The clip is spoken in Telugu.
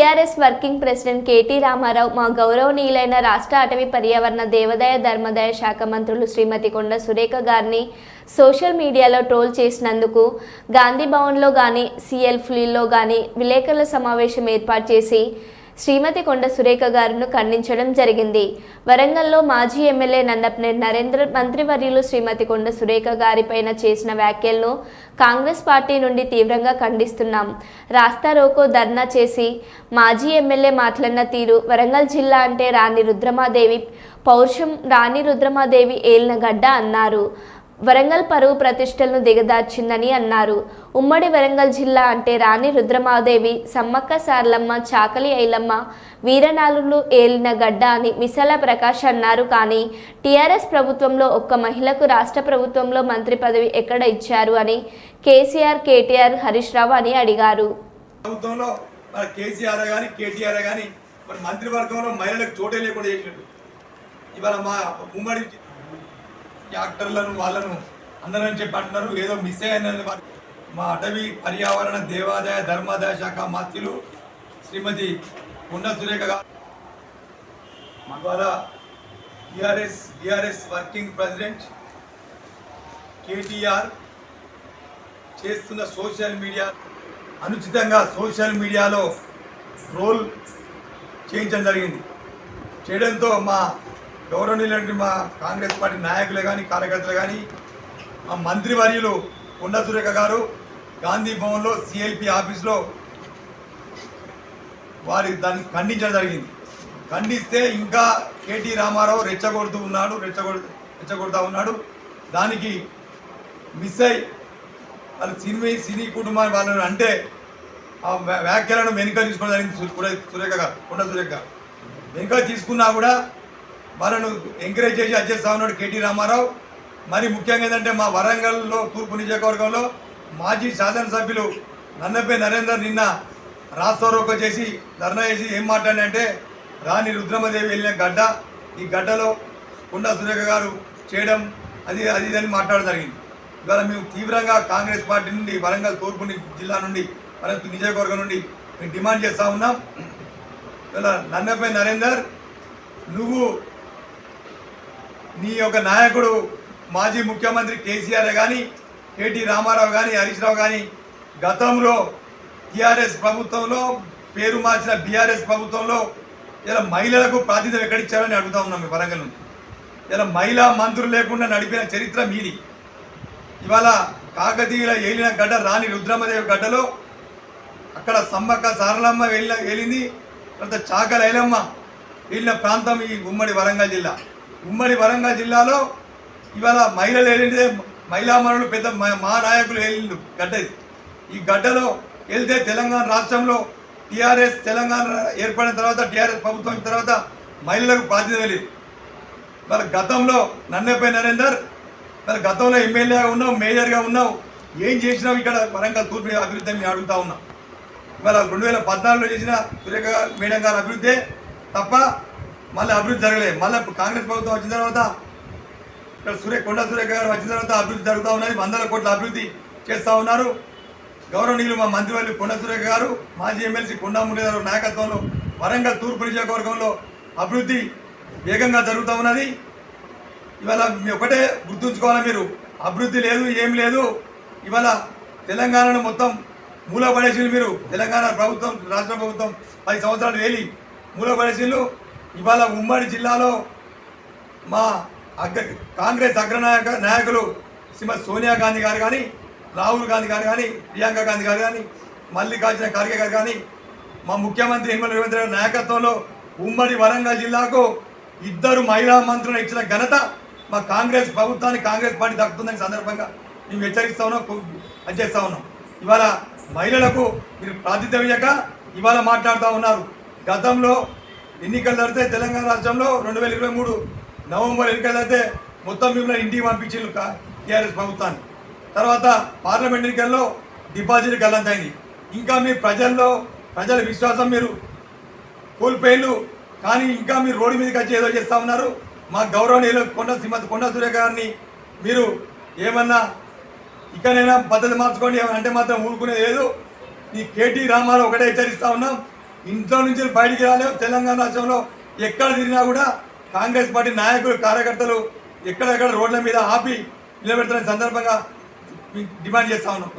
TRS working president KT Ramarao మా గౌరవనీయులైన రాష్ట్ర అటవీ పర్యావరణ దేవాదాయ ధర్మాదాయ శాఖ మంత్రులు శ్రీమతి కొండ సురేఖ గారిని సోషల్ మీడియాలో ట్రోల్ చేసినందుకు గాంధీ భవన్లో కానీ సిఎల్ఫ్లీలో కానీ విలేకరుల సమావేశం ఏర్పాటు చేసి శ్రీమతి కొండ సురేఖ గారిని ఖండించడం జరిగింది. వరంగల్లో మాజీ ఎమ్మెల్యే నన్నపనేని నరేందర్ మంత్రివర్యులు శ్రీమతి కొండ సురేఖ గారిపైన చేసిన వ్యాఖ్యలను కాంగ్రెస్ పార్టీ నుండి తీవ్రంగా ఖండిస్తున్నాం. రాస్తా రోకో ధర్నా చేసి మాజీ ఎమ్మెల్యే మాట్లాడిన తీరు వరంగల్ జిల్లా అంటే రాణి రుద్రమాదేవి పౌరుషం, రాణి రుద్రమాదేవి ఏలిన గడ్డ అన్నారు. వరంగల్ పరువు ప్రతిష్టలను దిగదార్చిందని అన్నారు. ఉమ్మడి వరంగల్ జిల్లా అంటే రాణి రుద్రమాదేవి, సమ్మక్క సారలమ్మ, చాకలి ఐలమ్మ, వీరనాలులు ఏలిన గడ్డ అని మిసాల ప్రకాష్ అన్నారు. కానీ టీఆర్ఎస్ ప్రభుత్వంలో ఒక్క మహిళకు రాష్ట్ర ప్రభుత్వంలో మంత్రి పదవి ఎక్కడ ఇచ్చారు అని కేసీఆర్, కేటీఆర్, హరీష్ రావు అని అడిగారు. ప్రభుత్వంలో కేసీఆర్ గాని కేటీఆర్ గాని మంత్రివర్గంలో మహిళలకు చోటే లేకుండా చేసినట్టు ఇవాళ మా ఉమ్మడి యాక్టర్లను వాళ్ళను అందరని చెప్పి అంటున్నారు. ఏదో మిస్ అయ్యానని మా అటవీ పర్యావరణ దేవాదాయ ధర్మాదాయ శాఖ మంత్రులు శ్రీమతి కొండ సురేఖ గారు ఇవాళ టీఆర్ఎస్ వర్కింగ్ ప్రెసిడెంట్ కేటీఆర్ చేస్తున్న సోషల్ మీడియా అనుచితంగా సోషల్ మీడియాలో రోల్ చేయించడం జరిగింది. చేయడంతో మా గౌరవనీయులంటే మా కాంగ్రెస్ పార్టీ నాయకులే కానీ కార్యకర్తలు కానీ మా మంత్రివర్యులు కొండ సురేఖ గారు గాంధీ భవన్లో సిఎల్పి ఆఫీస్లో వారి దాన్ని ఖండించడం జరిగింది. ఖండిస్తే ఇంకా కేటీ రామారావు రెచ్చగొడుతూ ఉన్నాడు. దానికి మిస్ అయి వాళ్ళు సినీ కుటుంబాన్ని వాళ్ళని అంటే ఆ వ్యాఖ్యలను వెనుక తీసుకోవడం జరిగింది. సురేఖ గారు కొండ సురేఖ గారు వెనుక తీసుకున్నా కూడా వాళ్ళను ఎంకరేజ్ చేసి అధ్యక్ష ఉన్నాడు కేటీ రామారావు. మరి ముఖ్యంగా ఏంటంటే మా వరంగల్లో తూర్పు నియోజకవర్గంలో మాజీ శాసనసభ్యులు నన్నపనేని నరేందర్ నిన్న రాస్తారోకో చేసి ధర్నా చేసి ఏం మాట్లాడినంటే రాణి రుద్రమదేవి వెళ్ళిన గడ్డ, ఈ గడ్డలో కొండ సురేఖ గారు చేయడం అది అని మాట్లాడడం జరిగింది. ఇవాళ మేము తీవ్రంగా కాంగ్రెస్ పార్టీ నుండి వరంగల్ తూర్పు జిల్లా నుండి వరంగల్ నియోజకవర్గం నుండి మేము డిమాండ్ చేస్తూ ఉన్నాం. ఇవాళ నన్నపనేని నరేందర్ నువ్వు నీ యొక్క నాయకుడు మాజీ ముఖ్యమంత్రి కేసీఆర్ కానీ కేటీ రామారావు కానీ హరీష్ రావు కానీ గతంలో టీఆర్ఎస్ ప్రభుత్వంలో పేరు మార్చిన బీఆర్ఎస్ ప్రభుత్వంలో ఇలా మహిళలకు ప్రాతినిధ్యం ఎక్కడిచ్చారని అడుగుతా ఉన్నాం. వరంగల్ నుండి ఇలా మహిళా మంత్రులు లేకుండా నడిపిన చరిత్ర మీది. ఇవాళ కాకతీయుల ఏలిన గడ్డ రాణి రుద్రమదేవి గడ్డలో అక్కడ సమ్మక్క సారలమ్మ వెళ్ళింది, తర్వాత చాకలి ఐలమ్మ వెళ్ళిన ప్రాంతం ఈ ఉమ్మడి వరంగల్ జిల్లా. ఉమ్మడి వరంగల్ జిల్లాలో ఇవాళ మహిళలు వెళ్ళిందే మహిళామణులు పెద్ద మా నాయకులు వెళ్ళిండు గడ్డ. ఈ గడ్డలో వెళ్తే తెలంగాణ రాష్ట్రంలో టీఆర్ఎస్ తెలంగాణ ఏర్పడిన తర్వాత టీఆర్ఎస్ ప్రభుత్వం తర్వాత మహిళలకు బాధ్యత వెళ్ళింది. వాళ్ళ గతంలో నన్నపనేని నరేందర్ వాళ్ళ గతంలో ఎమ్మెల్యేగా ఉన్నావు, మేయర్గా ఉన్నావు, ఏం చేసినావు ఇక్కడ వరంగల్ తూర్పు అభివృద్ధి మేము అడుగుతా ఉన్నాం. ఇవాళ 2014లో చేసిన సురేఖ మేడం గారు అభివృద్ధి తప్ప మళ్ళీ అభివృద్ధి జరగలేదు. మళ్ళీ కాంగ్రెస్ ప్రభుత్వం వచ్చిన తర్వాత ఇక్కడ కొండ సురేఖ గారు వచ్చిన తర్వాత అభివృద్ధి జరుగుతూ ఉన్నది. 100 కోట్ల అభివృద్ధి చేస్తూ ఉన్నారు. గౌరవనీయులు మా మంత్రివర్యులు కొండ సురేఖ గారు, మాజీ ఎమ్మెల్సీ కొండా మురళీధర్ గారు నాయకత్వంలో వరంగల్ తూర్పు నియోజకవర్గంలో అభివృద్ధి వేగంగా జరుగుతూ ఉన్నది. ఇవాళ మీ ఒకటే గుర్తుంచుకోవాలి, మీరు అభివృద్ధి లేదు, ఏం లేదు. ఇవాళ తెలంగాణను మొత్తం మూలపడేసిండ్రు మీరు. తెలంగాణ ప్రభుత్వం రాష్ట్ర ప్రభుత్వం 10 సంవత్సరాలు వేలి మూలపడేసిండ్రు. ఇవాళ ఉమ్మడి జిల్లాలో మా కాంగ్రెస్ నాయకులు శ్రీమతి సోనియా గాంధీ గారు కానీ, రాహుల్ గాంధీ గారు కానీ, ప్రియాంక గాంధీ గారు కానీ, మల్లికార్జున ఖార్గే గారు కానీ, మా ముఖ్యమంత్రి యనమల రేవంత్ రెడ్డి నాయకత్వంలో ఉమ్మడి వరంగల్ జిల్లాకు 2 మహిళా మంత్రులను ఇచ్చిన ఘనత మా కాంగ్రెస్ ప్రభుత్వానికి, కాంగ్రెస్ పార్టీ దక్కుతుందని సందర్భంగా మేము హెచ్చరిస్తూ ఉన్నాం, పనిచేస్తూ ఉన్నాం. ఇవాళ మహిళలకు మీరు ప్రాతినిధ్యం ఇవ్వక ఇవాళ మాట్లాడుతూ ఉన్నారు. గతంలో ఎన్నికలు జరిగితే తెలంగాణ రాష్ట్రంలో 2023 నవంబర్ ఎన్నికలు అయితే మొత్తం మిమ్మల్ని ఇంటికి పంపించిండ్రు టీఆర్ఎస్ ప్రభుత్వాన్ని. తర్వాత పార్లమెంట్ ఎన్నికల్లో డిపాజిట్ గల్లంతైంది. ఇంకా మీ ప్రజల విశ్వాసం మీరు కోల్పోయిళ్ళు. కానీ ఇంకా మీరు రోడ్డు మీదకి వచ్చి ఏదో చేస్తూ ఉన్నారు. మా గౌరవనీయులు శ్రీమతి కొండ సురేఖ గారిని మీరు ఏమన్నా ఇకనైనా పద్ధతి మార్చుకోండి, ఏమన్నా అంటే మాత్రం ఊరుకునేది లేదు. ఈ కేటీ రామారావు ఒకటే హెచ్చరిస్తూ ఉన్నాం, ఇంట్లో నుంచి బయటికి రాలేవు. తెలంగాణ రాష్ట్రంలో ఎక్కడ తిరిగినా కూడా కాంగ్రెస్ పార్టీ నాయకులు కార్యకర్తలు ఎక్కడెక్కడ రోడ్ల మీద ఆపి నిలబెడుతున్న సందర్భంగా డిమాండ్ చేస్తా ఉన్నాం.